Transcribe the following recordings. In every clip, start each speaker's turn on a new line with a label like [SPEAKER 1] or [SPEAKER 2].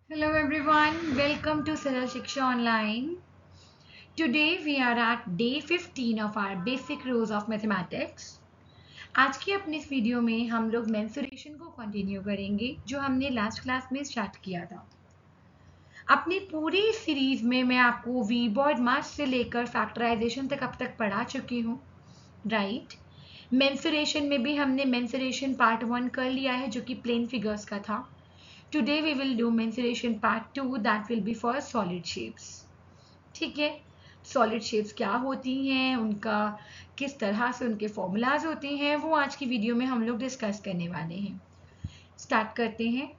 [SPEAKER 1] Hello everyone, welcome to Sarah Shiksha Online. Today we are at day 15 of our basic rules of mathematics. आज की अपनी इस video में हम लोग मेंसुरेशन को कंटिन्यू करेंगे जो हमने लास्ट क्लास में स्टार्ट किया था। अपनी पूरी सीरीज में मैं आपको वीबॉर्ड मास से लेकर फैक्टराइजेशन तक अब तक पढ़ा चुकी हूँ, राइट? मेंसुरेशन में भी हमने मेंसुरेशन पार्ट 1 कर लिया है जो कि प्लेन फिगर्स का था। Today we will do mensuration part 2 that will be for solid shapes. ठीक है, सॉलिड शेप्स क्या होती हैं, उनका किस तरह से उनके फॉर्मूलाज होते हैं, वो आज की वीडियो में हम लोग डिस्कस करने वाले हैं। स्टार्ट करते हैं।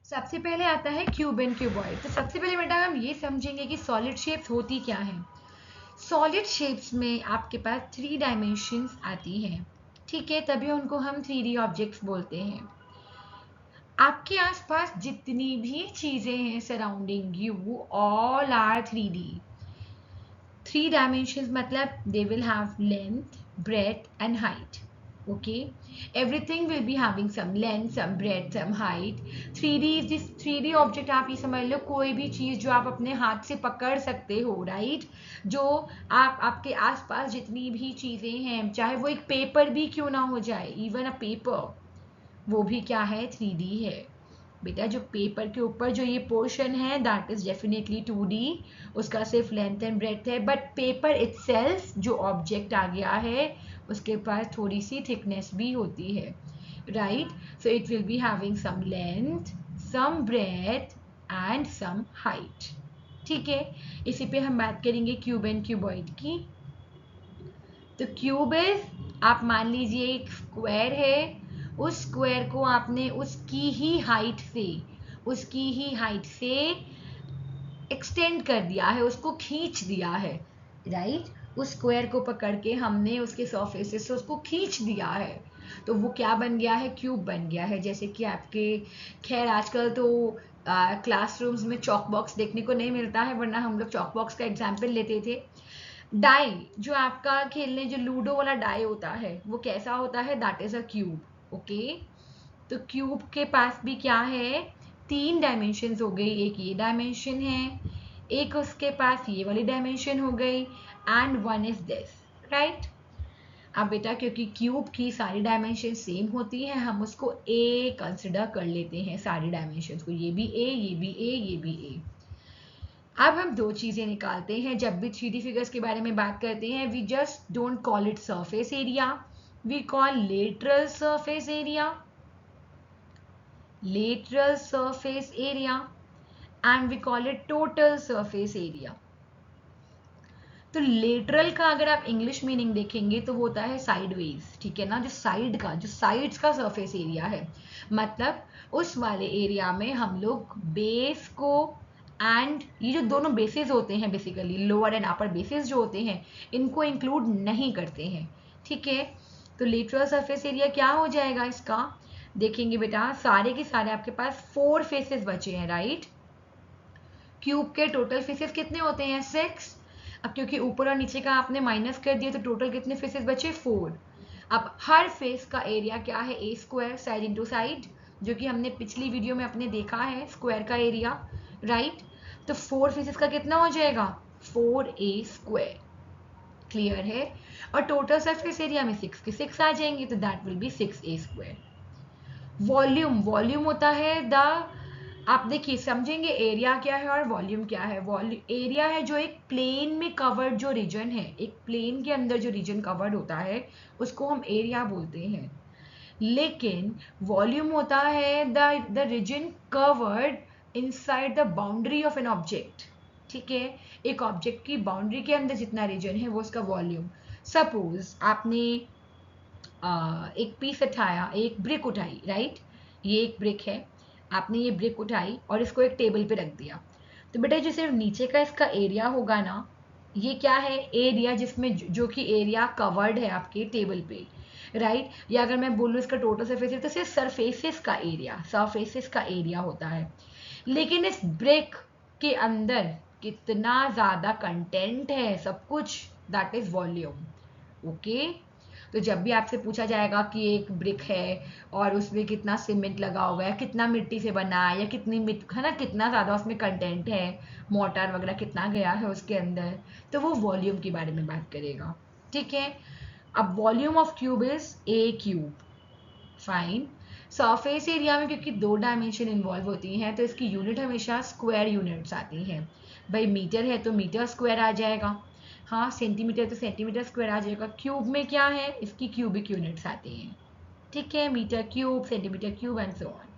[SPEAKER 1] सबसे पहले आता है क्यूब एंड क्यूबॉइड। तो सबसे पहले बेटा हम ये समझेंगे कि सॉलिड शेप्स होती क्या हैं। सॉलिड शेप्स में आपके पास 3 डायमेंशंस आती हैं, ठीक है, तभी उनको हम 3D ऑब्जेक्ट्स बोलते हैं। आपके आसपास जितनी भी चीजें हैं surrounding you, all are 3D। 3 dimensions मतलब they will have length, breadth and height. Okay, everything will be having some length, some breadth, some height. 3D is this 3D object आप ये समझ लो कोई भी चीज जो आप अपने हाथ से पकड़ सकते हो, राइट? जो आपके आसपास जितनी भी चीजें हैं, चाहे वो एक पेपर भी क्यों ना हो जाए, इवन अ पेपर, वो भी क्या है, 3D है। बेटा जो पेपर के ऊपर जो ये पोर्शन है दैट इज डेफिनेटली 2D, उसका सिर्फ लेंथ एंड ब्रेथ है, बट पेपर इटसेल्फ जो ऑब्जेक्ट आ गया है उसके पास थोड़ी सी थिकनेस भी होती है, right? So it will be having some length, some breadth and some height. ठीक है, इसी पे हम बात करेंगे क्यूब एंड क्यूबॉइड की। तो क्यूब इज, आप मान लीजिए एक स्क्वायर है, उस स्क्वायर को आपने उसकी ही हाइट से एक्सटेंड कर दिया है, उसको खींच दिया है, राइट? उस स्क्वायर को पकड़ के हमने उसके सरफेसेस से उसको खींच दिया है, तो वो क्या बन गया है, क्यूब बन गया है। जैसे कि आपके, खैर आजकल तो क्लासरूम्स में चॉक बॉक्स देखने को नहीं मिलता है, वरना हम लोग चॉक बॉक्स का एग्जाम्पल लेते थे। डाई, जो आपका खेलने जो लूडो वाला डाई होता है वो कैसा होता है, that is a cube. Okay, तो क्यूब के पास भी क्या है, 3 डायमेंशन हो गई, एक ये डायमेंशन है, एक उसके पास ये वाली डायमेंशन हो गई, and one is this, right? अब बेटा क्योंकि क्यूब की सारी डायमेंशन सेम होती है, हम उसको ए कंसिडर कर लेते हैं, सारी डायमेंशन को, ये भी ए, ये भी ए, ये भी ए। अब हम दो चीजें निकालते हैं जब भी 3D फिगर्स के बारे में बात करते हैं। We just don't call it surface area, we call lateral surface area, lateral surface area, and we call it total surface area. तो लेटरल का अगर आप इंग्लिश मीनिंग देखेंगे तो वो होता है साइडवेज, ठीक है ना, जो साइड का, जो साइड्स का सरफेस एरिया है, मतलब उस वाले एरिया में हम लोग बेस को, एंड ये जो दोनों बेसिस होते हैं, basically lower and upper basis जो होते हैं, इनको इंक्लूड नहीं करते हैं, ठीक है? तो लेटरल सरफेस एरिया क्या हो जाएगा इसका, देखेंगे बेटा, सारे के सारे आपके पास 4 फेसेस बचे हैं, राइट? क्यूब के टोटल फेसेस कितने होते हैं, 6। अब क्योंकि ऊपर और नीचे का आपने माइनस कर दिया तो टोटल कितने फेसेस बचे, 4। अब हर फेस का एरिया क्या है, ए स्क्वायर, साइड इंटू साइड, जो कि हमने पिछली वीडियो में अपने देखा है स्क्वायर का एरिया, राइट? तो 4 फेसेस का कितना हो जाएगा, 4a स्क्वायर। क्लियर है? और टोटल सरफेस एरिया में 6 के 6 आ जाएंगे, तो that will B 6a square. Volume, volume होता है द, आप देखिए समझेंगे एरिया क्या है और वॉल्यूम क्या है। एरिया है जो एक प्लेन में कवर्ड जो रीजन है, एक प्लेन के अंदर जो रीजन कवर्ड होता है उसको हम एरिया बोलते हैं। लेकिन वॉल्यूम होता है the region covered inside the boundary of an object, ठीक है? एक ऑब्जेक्ट की बाउंड्री के अंदर जितना रीजन है वो उसका वॉल्यूम। सपोज आपने एक पीस उठाया, एक ब्रिक उठाई, राइट? ये एक ब्रिक है, आपने ये ब्रिक उठाई और इसको एक टेबल पे रख दिया, तो बेटा जो सिर्फ नीचे का इसका एरिया होगा ना, ये क्या है, एरिया जिसमें जो कि एरिया कवर्ड है आपके टेबल पे, राइट? या अगर मैं बोलूँ इसका टोटल सरफेस एरिया, तो सिर्फ सरफेसेस का एरिया, सरफेसेस का एरिया होता है। लेकिन इस ब्रिक के अंदर कितना ज्यादा कंटेंट है, सब कुछ, दैट इज वॉल्यूम। ओके, तो जब भी आपसे पूछा जाएगा कि एक ब्रिक है और उसमें कितना सीमेंट लगा हुआ है, कितना मिट्टी से बना है, या कितनी है ना, कितना ज़्यादा उसमें कंटेंट है, मोटर वगैरह कितना गया है उसके अंदर, तो वो वॉल्यूम के बारे में बात करेगा। ठीक है। अब volume of cube is a cube. Fine. Surface area में क्योंकि 2 डायमेंशन इन्वॉल्व होती हैं तो इसकी यूनिट हमेशा स्क्वायर यूनिट्स आती हैं। भाई मीटर है तो मीटर स्क्वायर आ जाएगा, हाँ सेंटीमीटर तो सेंटीमीटर स्क्वायर आ जाएगा। क्यूब में क्या है, इसकी क्यूबिक यूनिट्स आती हैं। ठीक है, metre cube, centimetre cube and so on.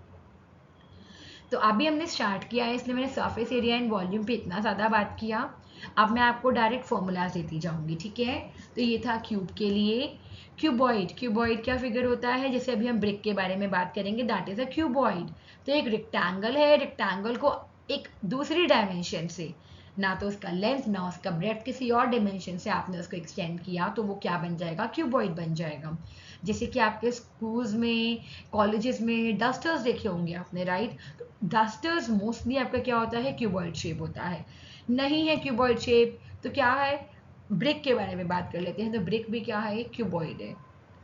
[SPEAKER 1] तो अभी हमने स्टार्ट किया है, इसलिए मैंने सरफेस एरिया एंड वॉल्यूम पे इतना ज़्यादा बात किया। अब मैं आपको डायरेक्ट फॉर्मूलाज देती जाऊंगी। ठीक है, तो ये था क्यूब के लिए। क्यूबॉइड, क्यूबॉइड क्या फिगर होता है, जैसे अभी हम ब्रिक के बारे में बात करेंगे, दैट इज अ क्यूबॉइड। तो एक रेक्टेंगल है, रेक्टेंगल को एक दूसरी डायमेंशन से, ना तो उसका लेंथ ना उसका ब्रेथ, किसी और डायमेंशन से आपने उसको एक्सटेंड किया तो वो क्या बन जाएगा, क्यूबॉइड बन जाएगा। जैसे कि आपके स्कूल्स में, कॉलेजेस में डस्टर्स देखे होंगे आपने, राइट। तो डस्टर्स मोस्टली आपका क्या होता है, क्यूबॉइड शेप होता है। नहीं है क्यूबॉइड शेप तो क्या है, ब्रिक के बारे में बात कर लेते हैं। तो ब्रिक भी क्या है, क्यूबॉइड है।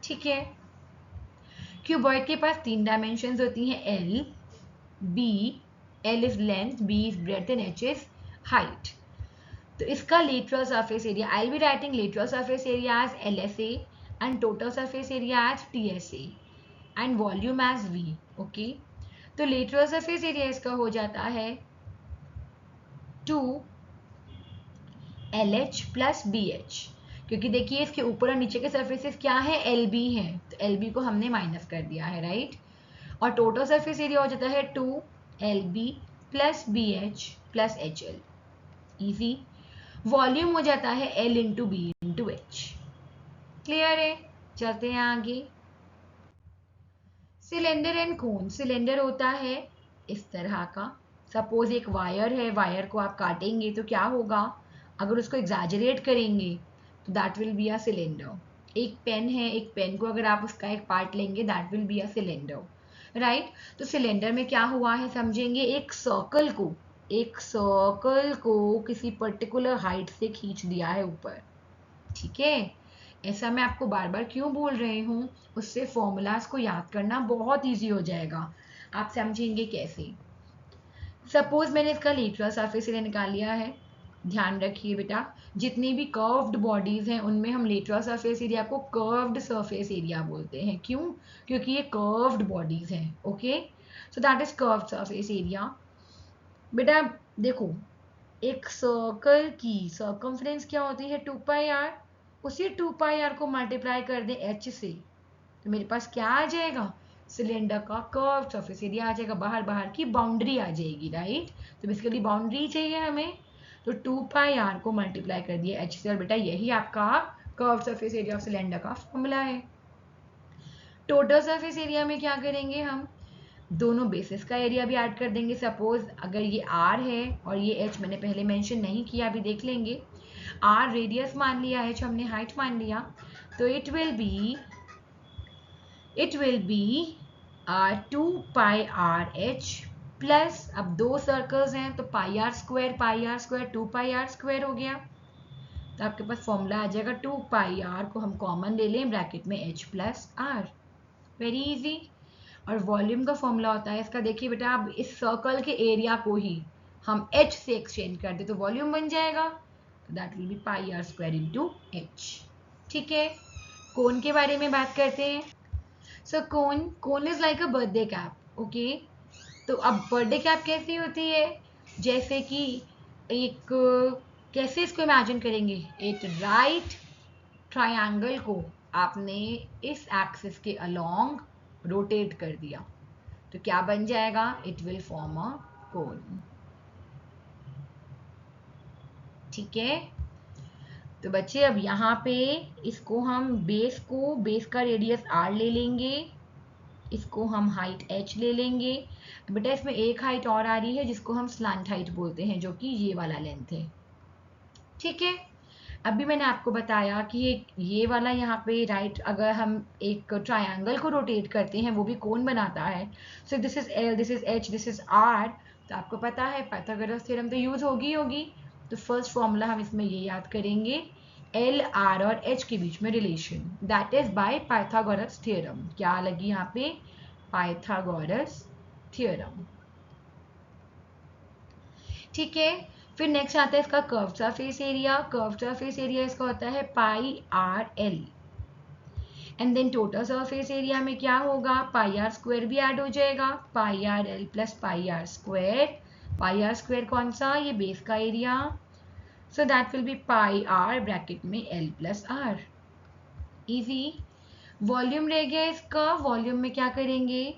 [SPEAKER 1] ठीक है। क्यूबॉइड के पास 3 डायमेंशंस होती हैं, L, B, L is length, B is breadth and H is height. तो इसका lateral surface area, I will be writing lateral surface area as LSA and total surface area as TSA and volume as V। Okay, तो lateral surface area इसका हो जाता है 2LH plus BH, क्योंकि देखिए इसके ऊपर और नीचे के सरफेसेस क्या है, LB हैं, तो LB को हमने माइनस कर दिया है, राइट। और टोटल सरफेस एरिया हो जाता है 2LB plus BH plus HL, easy. Volume हो जाता है L into B into H. Clear है, चलते हैं आगे। सिलेंडर एंड कोन, सिलेंडर होता है इस तरह का। सपोज एक वायर है, वायर को आप काटेंगे तो क्या होगा, अगर उसको एग्जैजरेट करेंगे तो that will be a cylinder. एक पेन है, एक पेन को अगर आप उसका एक पार्ट लेंगे that will be a cylinder, right. तो सिलेंडर में क्या हुआ है समझेंगे, एक सर्कल को किसी पर्टिकुलर हाइट से खींच दिया है ऊपर। ठीक है, ऐसा मैं आपको बार बार क्यों बोल रही हूँ, उससे फॉर्मूलाज को याद करना बहुत इजी हो जाएगा। आप समझेंगे कैसे। सपोज मैंने इसका लेटरल सरफेस एरिया निकाल लिया है। ध्यान रखिए बेटा, जितनी भी कर्व्ड बॉडीज हैं उनमें हम लेटरल सरफेस एरिया को कर्व्ड सरफेस एरिया बोलते हैं। क्यों, क्योंकि ये कर्व्ड बॉडीज हैं। Okay, so that is curved surface area. बेटा देखो, एक सर्कल की सर्कमफ्रेंस क्या होती है, 2πr। उसी 2πr को मल्टीप्लाई कर दें h से तो मेरे पास क्या आ जाएगा, सिलेंडर का कर्व सरफेस एरिया आ जाएगा। बाहर बाहर की बाउंड्री आ जाएगी, राइट। तो बेसिकली बाउंड्री चाहिए हमें, तो 2πr को मल्टीप्लाई कर दिया h से, और बेटा यही आपका curve surface area of cylinder का फॉर्मूला है। टोटल सरफेस एरिया में क्या करेंगे, हम दोनों बेसिस का एरिया भी ऐड कर देंगे। सपोज अगर ये r है और ये h मैंने पहले मेंशन नहीं किया, अभी देख लेंगे। r रेडियस मान लिया, h हमने हाइट मान लिया, तो it will B 2πrh plus, अब 2 सर्कल्स हैं तो πr स्क्वायर 2πr स्क्वायर हो गया। तो आपके पास फॉर्मूला आ जाएगा 2πr को हम कॉमन ले लें ब्रैकेट में h plus r। Very easy. और वॉल्यूम का फॉर्मूला होता है इसका, देखिए बेटा, अब इस सर्कल के एरिया को ही हम h से एक्सचेंज कर दे तो वॉल्यूम बन जाएगा, तो that will B πr square into h। ठीक है, कोन के बारे में बात करते हैं। So cone is like a birthday cap. Okay, तो अब बर्थडे कैप कैसी होती है, जैसे कि एक, कैसे इसको इमेजिन करेंगे, एक राइट ट्रायंगल को आपने इस एक्सिस के अलोंग रोटेट कर दिया तो क्या बन जाएगा, इट विल फॉर्म अ कोन। ठीक है, तो बच्चे अब यहाँ पे इसको हम बेस का रेडियस r ले लेंगे, इसको हम हाइट h ले लेंगे। बेटा इसमें एक हाइट और आ रही है जिसको हम स्लैंट हाइट बोलते हैं, जो कि ये वाला लेंथ है। ठीक है, अभी मैंने आपको बताया कि ये वाला यहाँ पे राइट, अगर हम एक ट्रायंगल को रोटेट करते हैं वो भी कोन बनाता है। So this is L, this is H, this is R। तो आपको पता है पाइथागोरस थ्योरम तो यूज होगी। तो फर्स्ट फॉर्मूला हम इसमें ये याद करेंगे एल आर और एच के बीच में relation, that is by Pythagoras theorem. क्या लगी यहाँ पे? Pythagoras theorem. ठीक है, फिर नेक्स्ट आता है इसका curve surface area. Curve surface area इसका होता है pi r l. And then total surface area में क्या होगा? पाई आर स्क्वायर भी ऐड हो जाएगा, pi r l plus pi are square. Pi are square कौन सा? ये बेस का area, so that will B pi R bracket में L plus R. Easy. Volume रह गया इसका। वॉल्यूम में क्या करेंगे?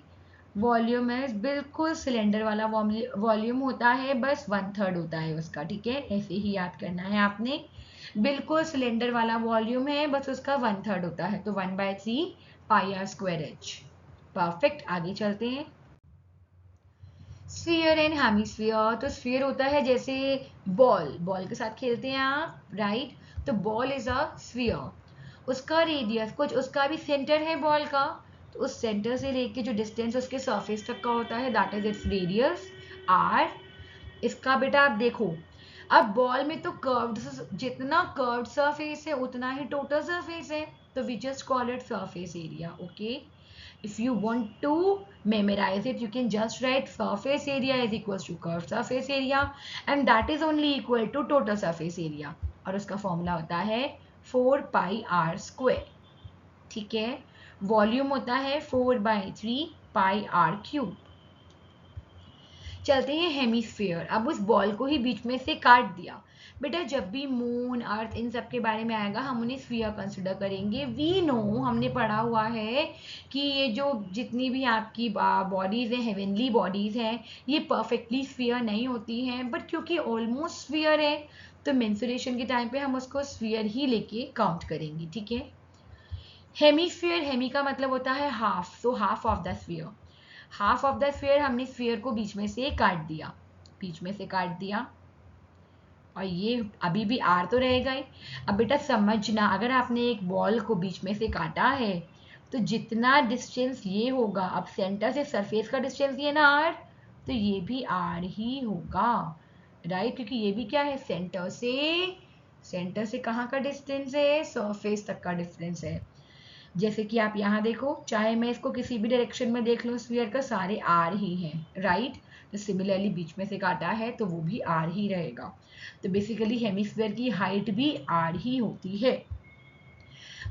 [SPEAKER 1] वॉल्यूम है बिल्कुल सिलेंडर वाला वॉल्यूम होता है, बस 1/3 होता है उसका। ठीक है, ऐसे ही याद करना है आपने। बिल्कुल सिलेंडर वाला वॉल्यूम है, बस उसका 1/3 होता है, तो 1/3 पाई आर स्क्वायर एच। परफेक्ट, आगे चलते हैं। Sphere and hemisphere. तो स्फीयर होता है जैसे बॉल, बॉल के साथ खेलते हैं आप, राइट? तो बॉल इज अ स्फीयर। उसका रेडियस कुछ, उसका भी सेंटर है बॉल का, तो उस सेंटर से लेके जो डिस्टेंस उसके सरफेस तक का होता है, that is its radius R. इसका बेटा आप देखो, अब बॉल में तो कर्व्ड, जितना कर्व्ड सरफेस है उतना ही टोटल सरफेस है, तो we just call it surface area. Okay, if you want to memorize it, you can just write surface area is equals to curved surface area and that is only equal to total surface area, और उसका formula होता है 4 pi are square. ठीक है, volume होता है 4/3 पाई r cube. चलते हैं हेमिस्फीयर। अब उस बॉल को ही बीच में से काट दिया। बेटा जब भी मून अर्थ इन सब के बारे में आएगा हम उन्हें स्फीयर कंसिडर करेंगे। वी नो, हमने पढ़ा हुआ है कि ये जो जितनी भी आपकी बॉडीज हैं, हेवनली बॉडीज हैं, ये परफेक्टली स्फीयर नहीं होती हैं, बट क्योंकि ऑलमोस्ट स्फीयर है तो मेंसुरेशन के टाइम पे हम उसको स्फीयर ही लेके काउंट करेंगे। ठीक है, हेमिस्फीयर, हेमी का मतलब होता है half, so half of the sphere. Half of the sphere, हमने स्फीयर को बीच में से काट दिया, बीच में से काट दिया, और ये अभी भी आर तो रहेगा ही। अब बेटा समझना, अगर आपने एक बॉल को बीच में से काटा है तो जितना डिस्टेंस ये होगा, अब सेंटर से सरफेस का डिस्टेंस ये ना आर, तो ये भी आर ही होगा, राइट? क्योंकि ये भी क्या है, सेंटर से कहाँ का डिस्टेंस है? सरफेस तक का डिस्टेंस है। जैसे कि आप यहाँ देखो, चाहे मैं इसको किसी भी डायरेक्शन में देख लूँ, स्फीयर का सारे आर ही हैं, राइट? तो सिमिलरली बीच में से काटा है तो वो भी आर ही रहेगा। तो बेसिकली हेमिस्फीयर की हाइट भी आर ही होती है।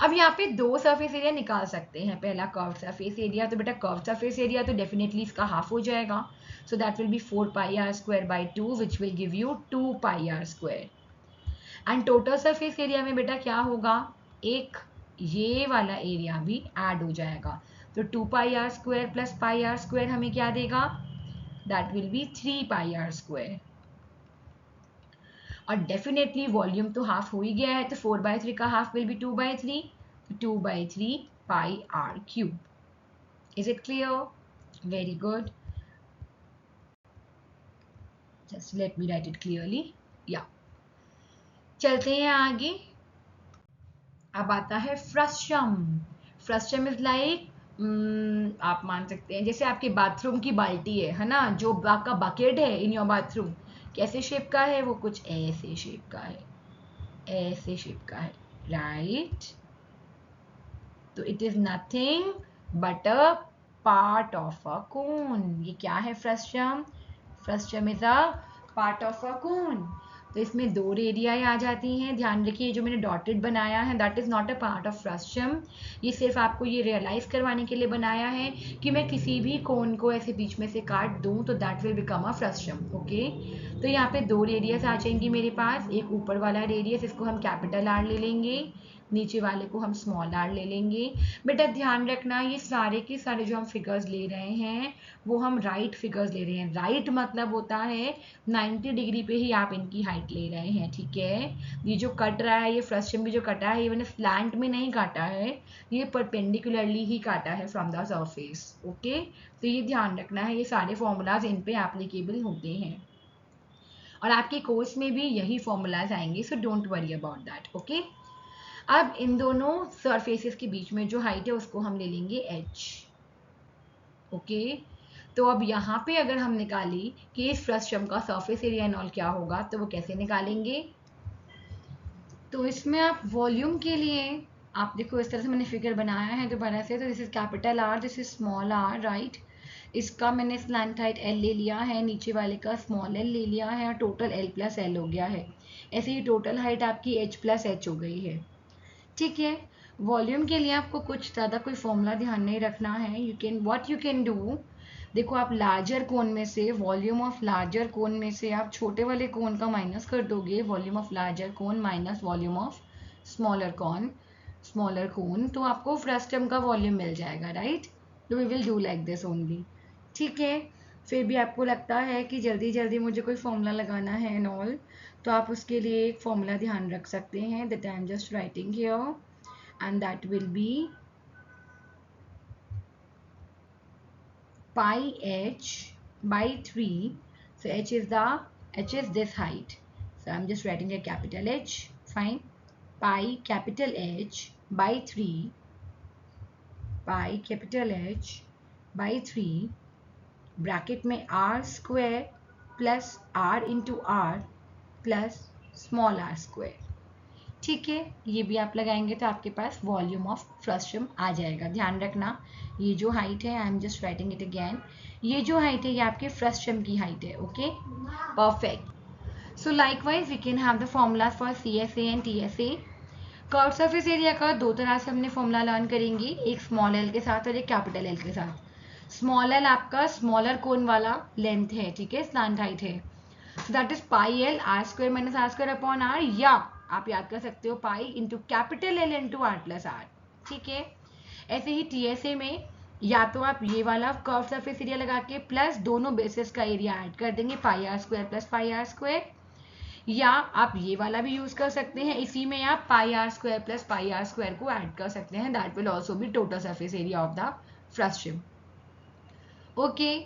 [SPEAKER 1] अब यहाँ पे दो सरफेस एरिया निकाल सकते हैं। पहला कर्व सरफेस एरिया, तो बेटा कर्व सरफेस एरिया तो डेफिनेटली इसका हाफ हो जाएगा, so that will be 4 pi are square by 2 which will give you 2 pi are square. And total surface area में बेटा क्या होगा, एक ये वाला एरिया भी ऐड हो जाएगा, तो 2 pi are square plus pi are square हमें क्या देगा, that will be 3 pi are square. और डेफिनेटली वॉल्यूम तो हाफ हो ही गया है, तो 4/3 का half will be 2/3, 2/3 pi r cube. Is it clear? Very good, just let me write it clearly. या चलते हैं आगे। अब आता है फ्रस्टम। फ्रस्टम इज लाइक, आप मान सकते हैं जैसे आपके बाथरूम की बाल्टी है ना, जो आपका बकेट है इन योर बाथरूम, कैसे शेप का है वो? कुछ ऐसे शेप का है, ऐसे शेप का है, राइट? तो it is nothing but a part of a cone. ये क्या है? Frustum. Frustum is a part of a cone. तो इसमें दो रेडियाई आ जाती हैं। ध्यान रखिए, जो मैंने डॉटेड बनाया है that is not a part of frustum. ये सिर्फ आपको ये रियलाइज करवाने के लिए बनाया है कि मैं किसी भी कोन को ऐसे बीच में से काट दूं तो that will become a frustum. Okay, तो यहाँ पे दो रेडियस आ जाएंगी मेरे पास। एक ऊपर वाला रेडियस, इसको हम कैपिटल आर ले लेंगे, नीचे वाले को हम स्मॉल आर ले लेंगे। बेटा ध्यान रखना, ये सारे के सारे जो हम फिगर्स ले रहे हैं वो हम राइट फिगर्स ले रहे हैं। राइट मतलब होता है 90 डिग्री पे ही आप इनकी हाइट ले रहे हैं। ठीक है, ये जो कट रहा है, ये फ्रस्टम भी जो कटा है, ये मैंने स्लैंट में नहीं काटा है, ये परपेंडिकुलरली ही काटा है फ्रॉम द सरफेस। ओके, तो ये ध्यान रखना है, ये सारे फॉर्मूलाज इन पे एप्लीकेबल होते हैं और आपके कोर्स में भी यही फॉर्मूलाज आएंगे, so don't worry about that. Okay, अब इन दोनों सरफेसेस के बीच में जो हाइट है उसको हम ले लेंगे h। ओके, तो अब यहाँ पे अगर हम निकाली कि इस फ्रस्टम का सरफेस एरिया एंड ऑल क्या होगा, तो वो कैसे निकालेंगे? तो इसमें आप वॉल्यूम के लिए आप देखो इस तरह से मैंने फिगर बनाया है दोबारा से। तो this is capital R, this is small R, right. इसका मैंने स्लैंट हाइट एल ले लिया है, नीचे वाले का स्मॉल एल ले लिया है और टोटल एल प्लस एल हो गया है। ऐसे ही टोटल हाइट आपकी एच प्लस एच हो गई है। ठीक है। वॉल्यूम के लिए आपको कुछ ज़्यादा कोई फॉर्मूला ध्यान नहीं रखना है। You can what you can do, देखो आप लार्जर कोन में से, वॉल्यूम ऑफ लार्जर कोन में से आप छोटे वाले कोन का माइनस कर दोगे, volume of larger cone minus volume of smaller cone, तो आपको फ्रस्टम का वॉल्यूम मिल जाएगा, राइट। तो we will do like this only. ठीक है। फिर भी आपको लगता है कि जल्दी जल्दी मुझे कोई फॉर्मूला लगाना है एंड ऑल, तो आप उसके लिए एक फॉर्मूला ध्यान रख सकते हैं, that I am just writing here, and that will B pi h by 3. So h is this height. So I'm just writing a capital H. Fine. Pi capital H by 3. Pi capital H by 3. Bracket में r square plus r into r plus small r square. ठीक है। ये भी आप लगाएंगे तो आपके पास volume of frustum आ जाएगा। ध्यान रखना ये जो हाइट है, I am just writing it again, ये जो हाइट है ये आपके फ्रस्टम की हाइट है। Okay, perfect. So likewise we can have the formulas for CSA and TSA। Curve surface area का दो तरह से हमने फॉर्मूला लर्न करेंगे, एक स्मॉल एल के साथ और एक कैपिटल एल के साथ। स्मॉल एल आपका स्मॉलर कोन वाला लेंथ है, ठीक है, स्लैंट हाइट है। So that is pi L R square minus R square upon R, या आप याद कर सकते हो pi into capital L into R plus R. ठीक है। ऐसे ही TSA में या तो आप ये वाला कर्व सरफेस एरिया लगा के प्लस दोनों बेसिस का एरिया ऐड कर देंगे, pi are square plus pi are square, या आप ये वाला भी यूज कर सकते हैं, इसी में आप pi are square plus pi are square को ऐड कर सकते हैं, that will also be total surface area of the frustum. Okay,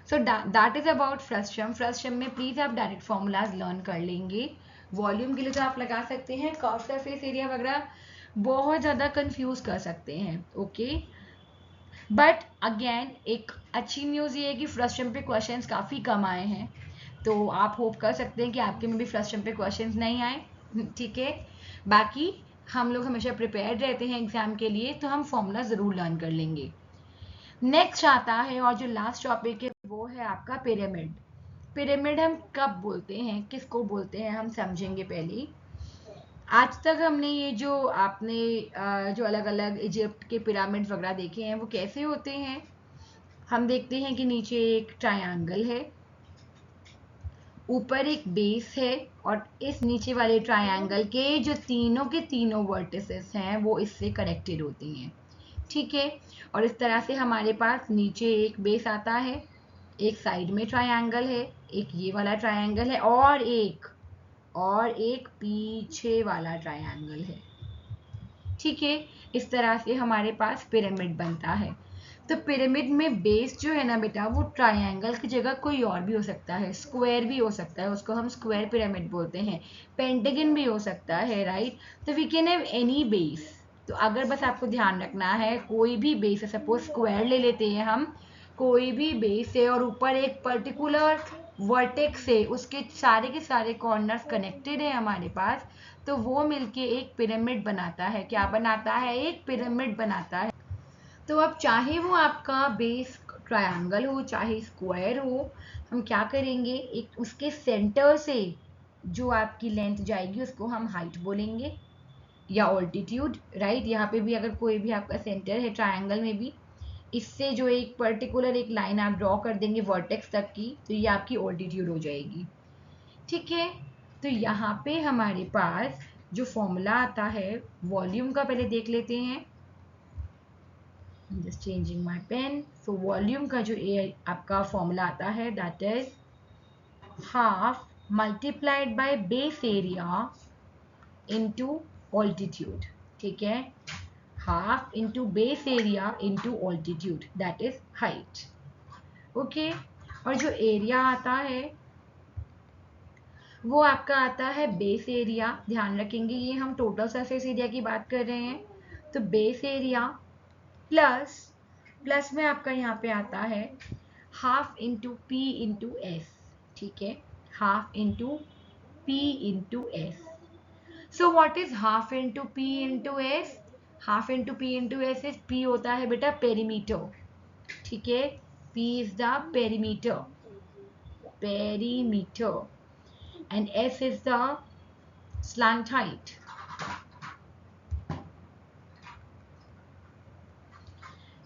[SPEAKER 1] so that is about frustum. Frustum में प्लीज आप डायरेक्ट फॉर्मूलाज लर्न कर लेंगे। वॉल्यूम के लिए तो आप लगा सकते हैं, कर्व सरफेस एरिया वगैरह बहुत ज़्यादा कंफ्यूज कर सकते हैं। ओके, बट अगेन एक अच्छी न्यूज़ ये है कि फ्रस्टम पे क्वेश्चंस काफ़ी कम आए हैं, तो आप होप कर सकते हैं कि आपके में भी फ्रस्टम पे क्वेश्चंस नहीं आए। ठीक है। बाकी हम लोग हमेशा प्रिपेयर्ड रहते हैं एग्जाम के लिए, तो हम फॉर्मूला ज़रूर लर्न कर लेंगे। नेक्स्ट आता है और जो लास्ट टॉपिक है वो है आपका पिरामिड। पिरामिड हम कब बोलते हैं, किसको बोलते हैं, हम समझेंगे पहले। आज तक हमने ये जो आपने जो अलग अलग इजिप्ट के पिरामिड वगैरह देखे हैं वो कैसे होते हैं। हम देखते हैं कि नीचे एक ट्रायंगल है, ऊपर एक बेस है, और इस नीचे वाले ट्रायंगल के जो तीनों के तीनों वर्टिसेस हैं वो इससे कनेक्टेड होती हैं। ठीक है। और इस तरह से हमारे पास नीचे एक बेस आता है, एक साइड में ट्रायंगल है, एक ये वाला ट्रायंगल है, और एक पीछे वाला ट्रायंगल है। ठीक है। इस तरह से हमारे पास पिरामिड बनता है। तो पिरामिड में बेस जो है ना बेटा, वो ट्रायंगल की जगह कोई और भी हो सकता है, स्क्वायर भी हो सकता है, उसको हम स्क्वायर पिरामिड बोलते हैं, पेंटागन भी हो सकता है, राइट। तो we can have any base. तो अगर बस आपको ध्यान रखना है, कोई भी बेस है, सपोज स्क्वायर ले लेते हैं हम, कोई भी बेस है और ऊपर एक पर्टिकुलर वर्टेक्स से उसके सारे के सारे कॉर्नर्स कनेक्टेड है हमारे पास, तो वो मिलके एक पिरामिड बनाता है। क्या बनाता है? एक पिरामिड बनाता है। तो अब चाहे वो आपका बेस ट्रायंगल हो चाहे स्क्वायर हो, हम क्या करेंगे, एक उसके सेंटर से जो आपकी लेंथ जाएगी उसको हम हाइट बोलेंगे या ऑल्टीट्यूड, राइट। यहाँ पे भी अगर कोई भी आपका सेंटर है ट्रायंगल में भी, इससे जो एक पर्टिकुलर एक लाइन आप ड्रॉ कर देंगे वर्टेक्स तक की, तो ये आपकी ऑल्टीट्यूड हो जाएगी। ठीक है। तो यहाँ पे हमारे पास जो फॉर्मूला आता है वॉल्यूम का, पहले देख लेते हैं। Just changing my pen. So volume का जो आपका फॉर्मूला आता है that is half multiplied by base area into altitude. ठीक है, half into base area into altitude, that is height. Okay, और जो एरिया आता है वो आपका आता है बेस एरिया। ध्यान रखेंगे ये हम टोटल सरफेस एरिया की बात कर रहे हैं, तो बेस एरिया प्लस में आपका यहाँ पे आता है half into P into S. ठीक है, half into P into S. So what is half into P into S? Half into P into S is P होता है बेटा पेरीमीटर, ठीक है, P is the perimeter, and S is the slant height.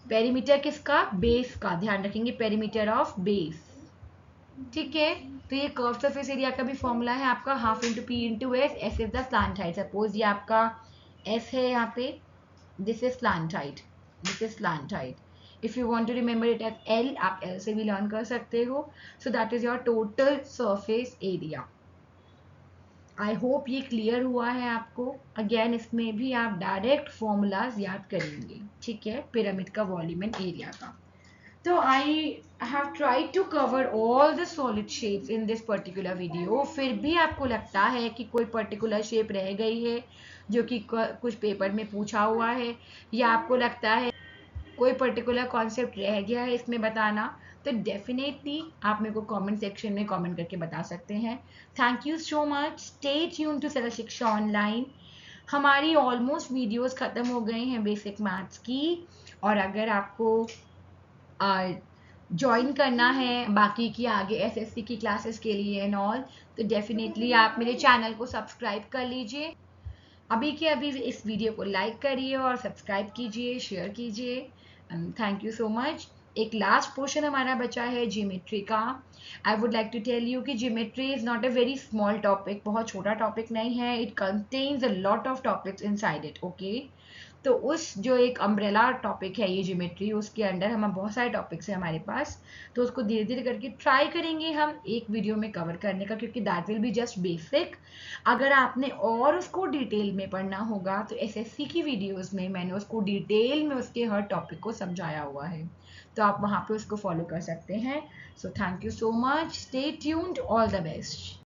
[SPEAKER 1] Perimeter किसका? Base का, ध्यान रखेंगे, perimeter of base, ठीक है। तो ये कर्व सरफेस एरिया का भी फॉर्मूला है आपका half into P into S, S is the slant height. Suppose ये आपका एस है यहाँ पे, this is slant height, this is slant height. If you want to remember it as L, आप एल से भी लर्न कर सकते हो। So that is your total surface area. I hope ये क्लियर हुआ है आपको। अगेन इसमें भी आप डायरेक्ट फॉर्मूलाज याद करेंगे, ठीक है, पिरामिड का वॉल्यूम एंड एरिया का। तो I have tried to cover all the solid shapes in this particular video. फिर भी आपको लगता है कि कोई पर्टिकुलर शेप रह गई है जो कि कुछ पेपर में पूछा हुआ है, या आपको लगता है कोई पर्टिकुलर कॉन्सेप्ट रह गया है इसमें बताना, तो डेफिनेटली आप मेरे को कमेंट सेक्शन में कमेंट करके बता सकते हैं। Thank you so much, stay tune to Saral Shiksha online. हमारी ऑलमोस्ट वीडियोस खत्म हो गई हैं बेसिक मैथ्स की, और अगर आपको ज्वाइन करना है बाकी की आगे एसएससी की क्लासेस के लिए एंड ऑल, तो डेफिनेटली आप मेरे चैनल को सब्सक्राइब कर लीजिए। अभी के अभी इस वीडियो को लाइक करिए और सब्सक्राइब कीजिए, शेयर कीजिए। Thank you so much. एक लास्ट पोर्शन हमारा बचा है ज्योमेट्री का। I would like to tell you कि geometry is not a very small topic, बहुत छोटा टॉपिक नहीं है। It contains a lot of topics inside it, okay. तो उस जो एक अम्ब्रेला टॉपिक है ये ज्योमेट्री, उसके अंडर हम बहुत सारे टॉपिक्स हैं हमारे पास, तो उसको धीरे धीरे करके ट्राई करेंगे हम एक वीडियो में कवर करने का, क्योंकि that will be just basic. अगर आपने और उसको डिटेल में पढ़ना होगा तो एसएससी की वीडियोस में मैंने उसको डिटेल में उसके हर टॉपिक को समझाया हुआ है, तो आप वहाँ पे उसको फॉलो कर सकते हैं। So thank you so much, stay tuned, all the best.